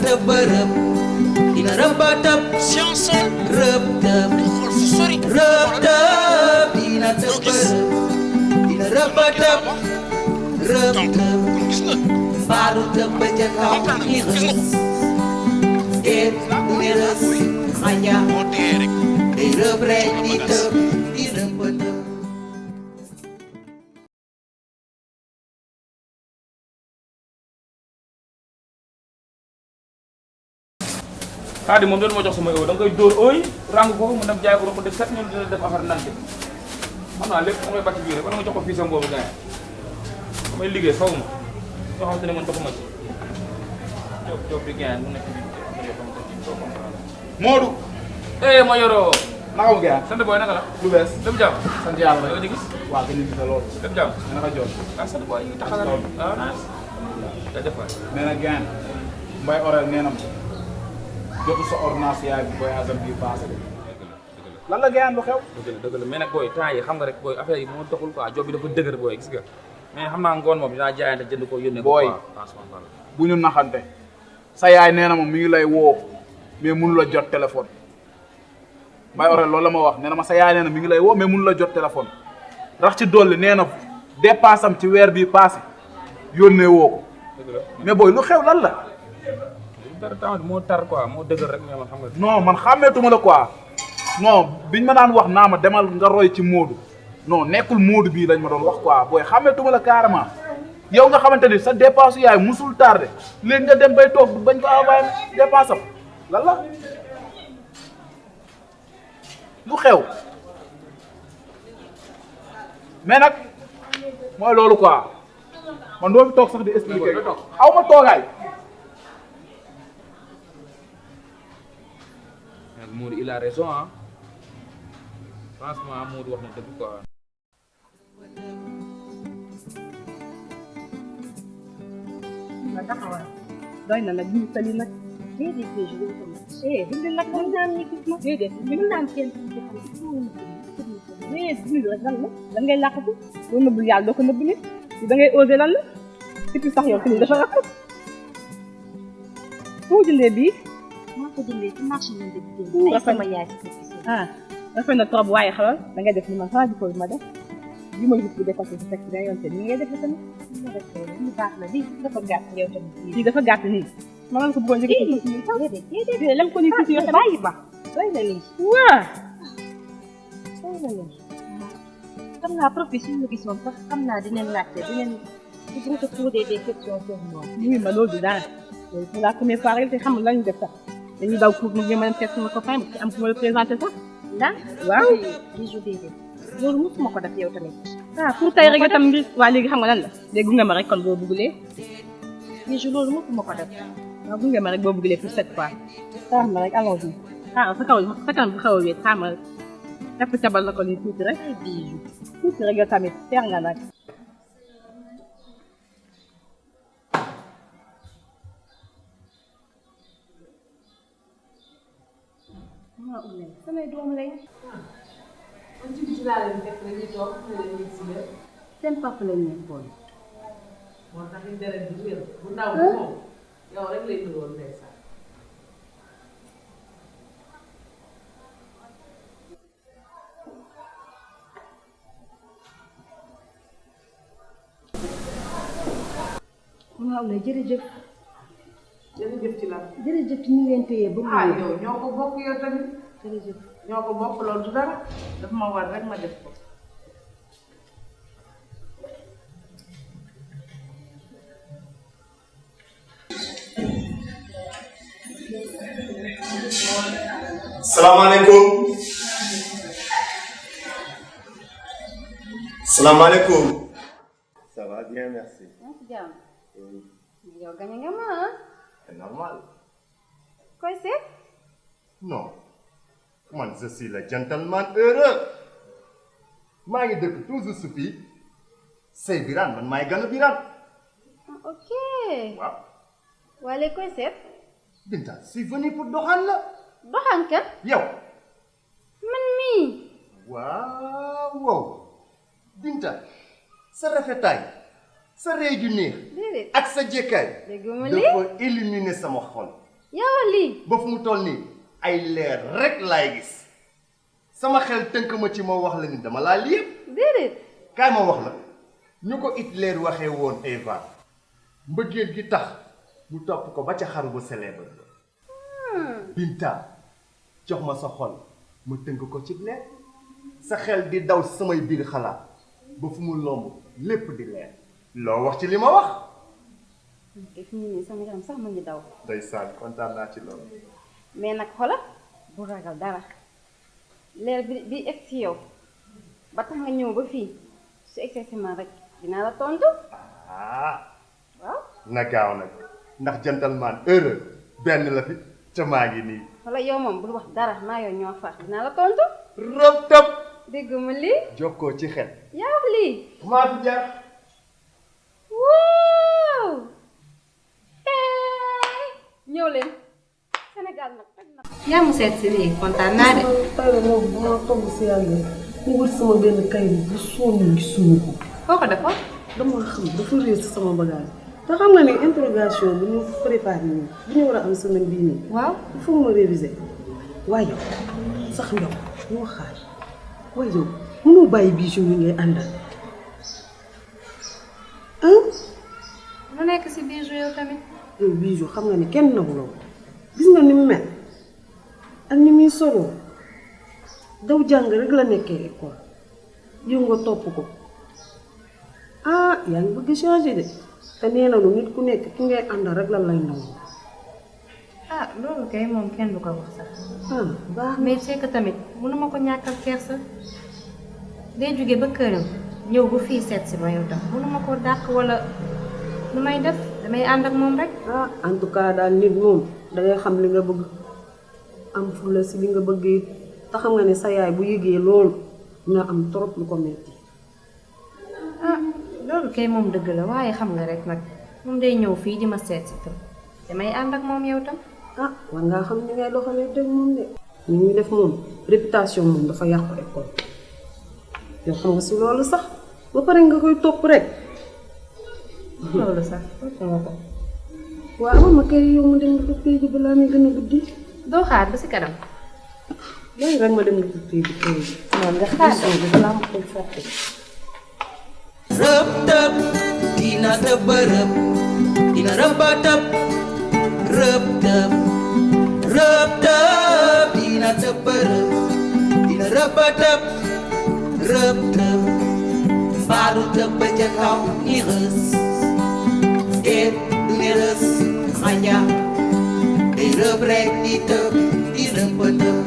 tëb rëb dina rëbba tëb science rëb tëb xool fu sori rëb tëb dina tëb rëb dina rëbba tëb rëb tëb gis nga mbaalu tëb ba ca kaw ni rës déet du ne rës xaña moo dee rek day rëb rek di tëb di rëbba tëb Xaadim moom doon ma jox sama eau da nga koy dóor ooy ràng ko mu dem jaay ko ko def 7 ñoom dina def affaire nante xam naa lépp damay bàcc biir rek wala nga jox ko fii sam boobu gars yi damay liggéey faw ma yoo xamante ne man doxuma ci job bi gars mu nekk bi yoo xamante ne doo comprendre. Modou. ma yoroo. naka mu gars sant booy naka la. lu bees. dem jàmm. sant yàlla yow di gis. waaw gën a gis loolu. dem jàmm. naka jox. sant booy ñu taxal ah nice. jaajëf waay. nee na gars Mbaye Orel nee na ma jotu sa ordonnance yaay bi voyage am bii passé de. lan la gars lu xew. dëgg la mais nag booy temps yi xam nga rek booy affaire yi moo doxul quoi job bi dafa dëgër booy gis nga mais xam naa ngoon moom dinaa jaayante jënd ko yónnee ko booy bu ñu naxante sa yaay nee na ma mi ngi lay woo mais mënu la jot téléphone Mbaye Orel loolu la ma wax nee na ma sa yaay nee na mi ngi lay woo mais mënu la jot téléphone rax ci dolli nee na dépense am ci weer bii passé yónnee woo ko mais booy lu xew lan la. dara temps moo tar quoi moo dëgër rek mais man xam nga. non man xàmmeetuma la quoi non biñ ma daan wax naa ma demal nga roy ci Modou non nekkul Modou bii lañ ma doon wax quoi booy xàmmeetuma la carrément yow nga xamante ni sa dépense yaay musul tardé léegi nga dem bay toog bañ ko envoyé dépense am lan la lu xew mais nag mooy loolu quoi man doo fi toog sax di expliquer aw ma toogaay. Modou il a raison ah franchement Modou wax na dëgg quoi. nga taxawal doy na nag ñu tali nag déedéet dindi nag mën naa am ñu gis ma déedéet mën naa am kenn mais dindi rek lan la lan ngay làqatu doo nëbbul yàlla doo ko nëbb nit da ngay osé lan la surtout sax yow fi dafa rafet foo jëndee bii maa ko jëndee ci marché bi nga Ouh, jëndee. rafet sama yaay ci kër gi. ah rafet na trop waaye xalal da ngay def li ma xalaat ko ma def bi ma gis bu defal ci fekk da yoon te ni ngay def tamit Lii baax na lii dafa gàtt yow tamit. lii dafa gàtt nii ma nga ko bëggoon jóge ci tuuti nii déedéet déedéet. lem ko nii tuuti yow tamit bàyyi ba. doy na lii waa doy na lii. xam naa professeur ñu gisoon sax xam naa dinañ laajte dinañ ko poser des questions sur moi. oui ma loolu du dara loolu pour la première fois rek te xam lañu def sax dañuy daw pour ñu mën a seet sama copain bi ci am ku ma la présenté sax ndax. waaw bijou déedéet. loolu mosuma ko def yow tamit. ah pour tey rek itam ngi waa léegi xam nga lan la léegi gunge ma rek kon boo bëggulee bijou loolu mosuma ko def. waaw gunge ma rek boo bëggulee pour cette fois xaaral ma rek allons-y sa kaw sa kanam bu xaw a wéet xaaral ma tepp cabal la ko nii tuuti rek ay bijou. tuuti rek yow tamit teer nga nag samay doom lañ. man ci biir laa leen fekk dañuy toog ne leen ñu si leen seen papa lañ nekkoon. moo tax ñu deret bu wér bu ndaw bi moom yow rek lay nuroon ndeysaan. waaw la jërëjëf. jërëjëf ci la. jërëjëf ci ñu leen téye ba mu ah wér. yow ñoo ko bokk yow tamit jërëjëf. ñoo ko bokk loolu du dara daf ma war rek ma def ko. salaamaaleykum salaamaaleykum. ça va bien merci. jàmm. yow gañe nga ma ah. c'est normal. koy seet. non man je suis le gentleman heureux maa ngi dëkk toujours su fii say Birane man maay ganu Birane. ok. waaw. waa léegi koy seet. Binta je suis venu pour doxaan la. doxaan kan. yow. man mii. waaw wow Binta sa rafetaay sa rëy ju neex déedéet. ak sa jékkaay dégg nga lii dafa éliminer sama xol yow lii ba fu mu toll nii ay leer rek laay gis sama xel tënk ma ci ma wax la ni dama laa lii déedéet kaay ma wax la ñu ko Hitler waxee woon Eva mbëggeel gi tax mu topp ko ba ca xaru bu célèbre Binta jox ma sa xol ma tënk ko ci leer sa xel di daw samay biir xalaat ba fu mu lomb lépp di leer loo wax ci li ma wax fi mu nii sama yaram sax mu ngi daw ndeysaan kontaan naa ci loolu mais nag xola bu ragal dara leer bi egg ci yow ba tax nga ñëw ba fii su exactement rek dinaa la tontu waaw na gaaw nag ndax gentleman heureux benn la fi ca maa ngi nii xola yow moom bul wax dara maa yow ñoo far dinaa la tontu rëb tëb dégg ma lii jokkoo ci xel yaa wax lii maa fi jaar waaw ñëw leen Sénégal nag yaa mu seet si lii kontaan naa de tey la moom bu ma togg si yàlla ñu wër sama benn kay bu sonn gisuñu ko foo ko defoon dama xam dafa réer si sama bagage te xam nga ni interrogation bi ñu préparé nii bi ñu war a am semaine bii nii waaw il faut ma réviser waaye sax ndox ñoo xaar waaye yow mënoo bàyyi bijou yi ngay àndal mu nekk si bijou yow tamit yow bijou xam nga ni kenn nawuloo gis nga ni mu mel ak ni muy soloo daw jàng rek la nekkee école yow nga topp ko yaa ngi bëgg changer de te nee na lu nit ku nekk ki ngay àndal rek la lay nangu loolu kay moom kenn du ko wax sax baax mais c'est que tamit mënuma ko ñàkkal kersa day jóge ba këram ñëw ba fii seet si ma yow tam mënuma ko dàq wala lu may def damay ànd ak moom rek en tout cas daal nit moom dangay xam li nga bëgg am fulla si li nga bëgg it te xam nga ne sa yaay bu yëgee loolu dina am trop lu ko metti loolu kay moom dëgg la waaye xam nga rek nag moom day ñëw fii di ma seet si tam damay ànd ak moom yow tam war ngaa xam ni ngay doxalee dëgg moom de ñu ngi def moom réputation moom dafa yàqu école yow xam nga si loolu sax ba pare nga koy topp rek loolu sax topp nga ko waaw ma kay yow mu dem nga tey ji balaa muy gën a guddi doo xaar ba si kanam léegi rek ma dem nga tey ji kay noonu nga xaar bi balaa ma koy fàtte rëb tëb dina tëb rëb dina rëb tëb rëb tëb dina tëb rëb dina rëb tëb rëb tëb mbaalu tëb ba ca kaw ni rës déet du ne rës xanja day rëb rek di tëb di rëb tëb